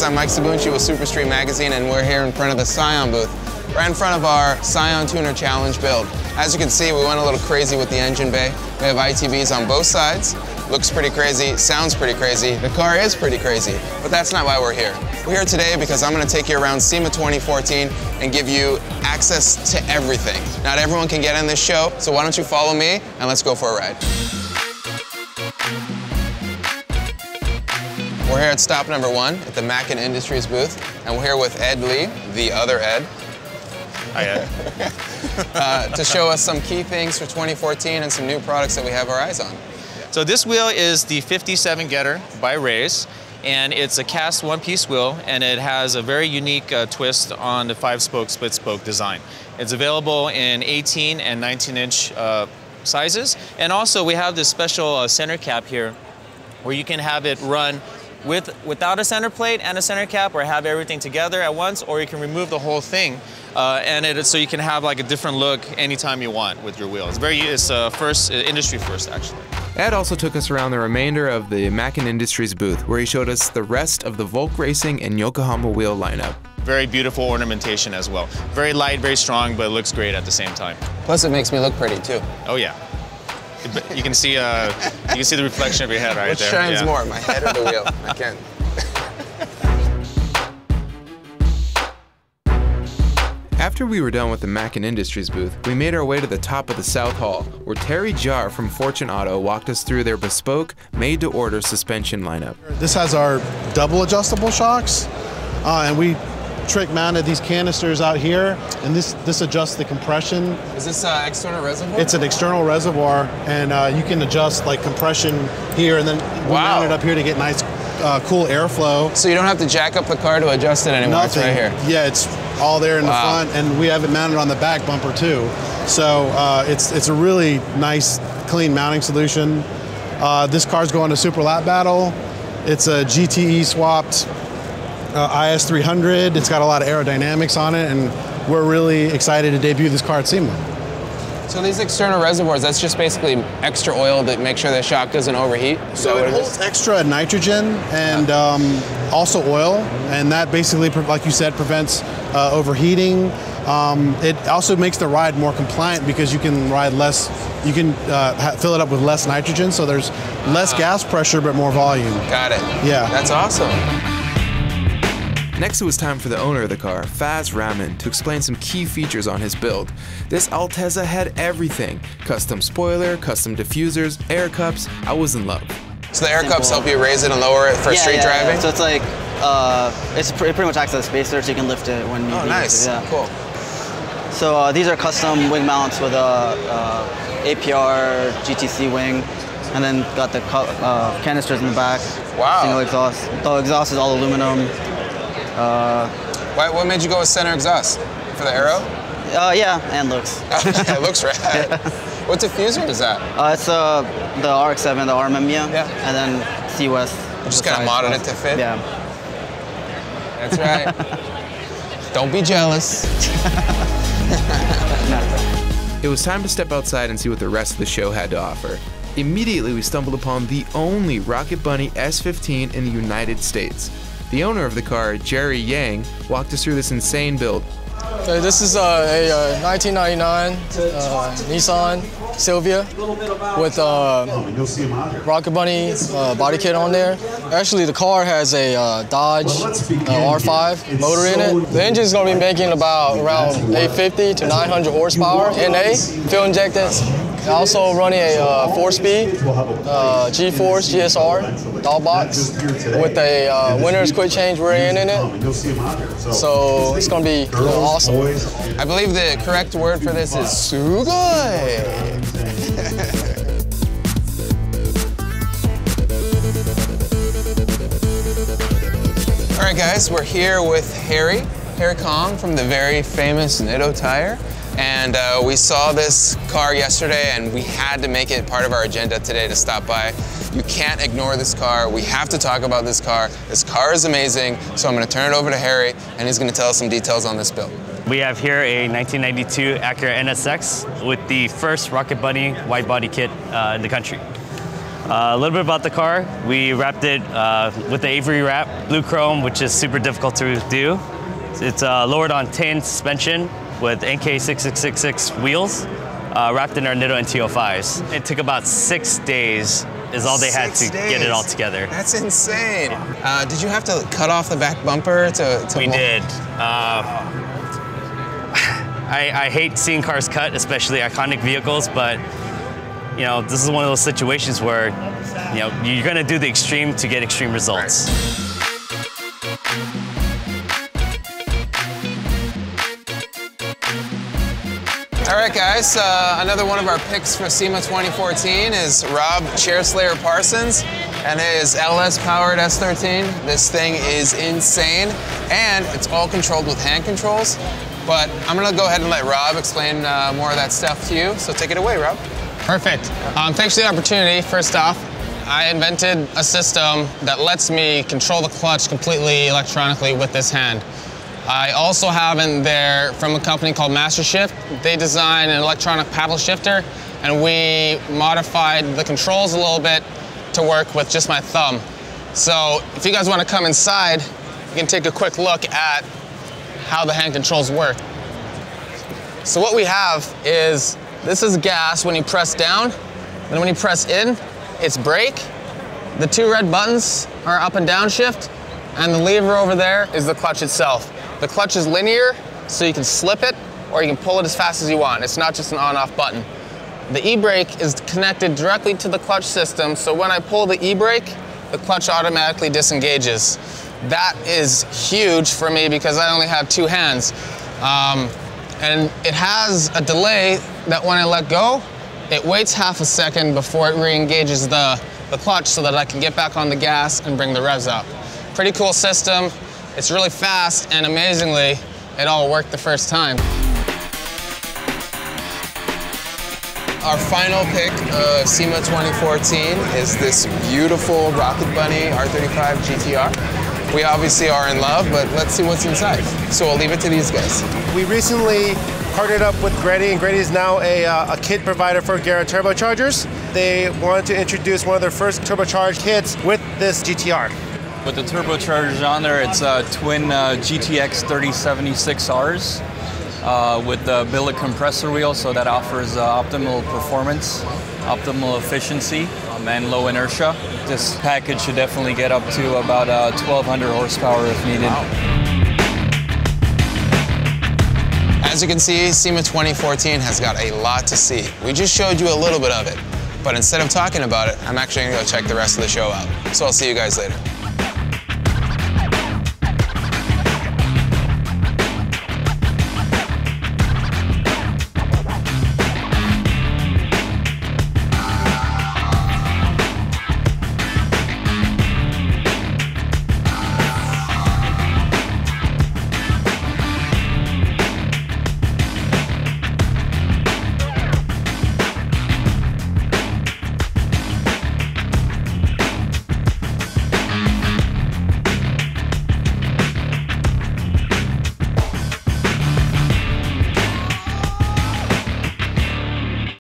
guys, I'm Mike Sabounchi with Super Street Magazine, and we're here in front of the Scion booth, right in front of our Scion Tuner Challenge build. As you can see, we went a little crazy with the engine bay. We have ITBs on both sides. Looks pretty crazy, sounds pretty crazy. The car is pretty crazy, but that's not why we're here. We're here today because I'm going to take you around SEMA 2014 and give you access to everything. Not everyone can get in this show, so why don't you follow me and let's go for a ride. We're here at stop number 1 at the Mackin Industries booth, and we're here with Ed Lee, the other Ed. Hi, Ed. To show us some key things for 2014 and some new products that we have our eyes on. So this wheel is the 57 Getter by Rays, and it's a cast one-piece wheel, and it has a very unique twist on the 5-spoke split-spoke design. It's available in 18 and 19-inch sizes, and also we have this special center cap here where you can have it run without a center plate and a center cap, or have everything together at once, or you can remove the whole thing, so you can have like a different look anytime you want with your wheel. It's industry first, actually. Ed also took us around the remainder of the Mackin Industries booth, where he showed us the rest of the Volk Racing and Yokohama wheel lineup. Very beautiful ornamentation as well. Very light, very strong, but it looks great at the same time. Plus, it makes me look pretty too. Oh yeah. You can see the reflection of your head right Which there. shines yeah. more, my head or the wheel? I can't. After we were done with the Mackin Industries booth, we made our way to the top of the South Hall, where Terry Jarr from Fortune Auto walked us through their bespoke, made-to-order suspension lineup. This has our double adjustable shocks, and we trick mounted these canisters out here, and this adjusts the compression. Is this external reservoir? It's an external reservoir, and you can adjust like compression here, and then we mount it up here to get nice, cool airflow. So you don't have to jack up the car to adjust it anymore. Nothing. It's right here. Yeah, it's all there in the front, and we have it mounted on the back bumper too. So it's a really nice, clean mounting solution. This car's going to Super Lap Battle. It's a GTE swapped IS 300. It's got a lot of aerodynamics on it, and we're really excited to debut this car at SEMA. So these external reservoirs, that's just basically extra oil to make sure the shock doesn't overheat? So it holds extra nitrogen and also oil, and that basically, like you said, prevents overheating. It also makes the ride more compliant because you can ride less, you can fill it up with less nitrogen, so there's less gas pressure but more volume. Got it. Yeah. That's awesome. Next, it was time for the owner of the car, Faz Rahman, to explain some key features on his build. This Altezza had everything: custom spoiler, custom diffusers, air cups. I was in love. So the air cups help you raise it and lower it for street driving? Yeah. So it's like, it pretty much acts as a spacer, so you can lift it when you need. Oh, nice. Yeah. Cool. So these are custom wing mounts with a APR GTC wing, and then got the canisters in the back. Wow. Single exhaust. The exhaust is all aluminum. What made you go with center exhaust? For the aero? Yeah, and looks. Yeah, it looks rad. What diffuser is that? It's the RX-7, the RMMia, and then C-West. You just kind of modded it to fit? Yeah. That's right. Don't be jealous. It was time to step outside and see what the rest of the show had to offer. Immediately, we stumbled upon the only Rocket Bunny S15 in the United States. The owner of the car, Jerry Yang, walked us through this insane build. Okay, this is a 1999 Nissan Silvia with Rocket Bunny body kit on there. Actually, the car has a Dodge R5 motor in it. The engine is going to be making about around 850 to 900 horsepower NA, fuel injected. Also running a 4-speed G-Force GSR dog box with a winner's quick change rear end in it. So it's going to be awesome. I believe the correct word for this is sugoi. All right, guys, we're here with Harry Kong from the very famous Nitto Tire. And we saw this car yesterday, and we had to make it part of our agenda today to stop by. You can't ignore this car. We have to talk about this car. This car is amazing, so I'm going to turn it over to Harry, and he's going to tell us some details on this build. We have here a 1992 Acura NSX with the first Rocket Bunny wide body kit in the country. A little bit about the car. We wrapped it with the Avery wrap, blue chrome, which is super difficult to do. It's lowered on tan suspension with NK6666 wheels, wrapped in our Nitto NT05s. It took about 6 days is all they had to get it all together. That's insane. Did you have to cut off the back bumper to We did. I hate seeing cars cut, especially iconic vehicles, but you know, this is one of those situations where, you know, you're gonna do the extreme to get extreme results. All right, guys, another one of our picks for SEMA 2014 is Rob ChairSlayer Parsons and his LS-powered S13. This thing is insane, and it's all controlled with hand controls, but I'm gonna go ahead and let Rob explain more of that stuff to you, so take it away, Rob. Perfect. Thanks for the opportunity. First off, I invented a system that lets me control the clutch completely electronically with this hand. I also have in there from a company called Master Shift. They designed an electronic paddle shifter, and we modified the controls a little bit to work with just my thumb. So if you guys want to come inside, you can take a quick look at how the hand controls work. So what we have is, this is gas when you press down, and when you press in, it's brake. The two red buttons are up and down shift, and the lever over there is the clutch itself. The clutch is linear, so you can slip it, or you can pull it as fast as you want. It's not just an on-off button. The e-brake is connected directly to the clutch system, so when I pull the e-brake, the clutch automatically disengages. That is huge for me because I only have two hands. And it has a delay that when I let go, it waits half a second before it re-engages the clutch so that I can get back on the gas and bring the revs up. Pretty cool system. It's really fast, and amazingly, it all worked the first time. Our final pick of SEMA 2014 is this beautiful Rocket Bunny R35 GTR. We obviously are in love, but let's see what's inside. So I'll leave it to these guys. We recently partnered up with Grady, and Grady is now a kit provider for Garrett turbochargers. They wanted to introduce one of their first turbocharged kits with this GTR. With the turbochargers on there, it's twin GTX 3076Rs with the billet compressor wheel, so that offers optimal performance, optimal efficiency, and low inertia. This package should definitely get up to about 1,200 horsepower if needed. Wow. As you can see, SEMA 2014 has got a lot to see. We just showed you a little bit of it, but instead of talking about it, I'm actually gonna go check the rest of the show out. So I'll see you guys later.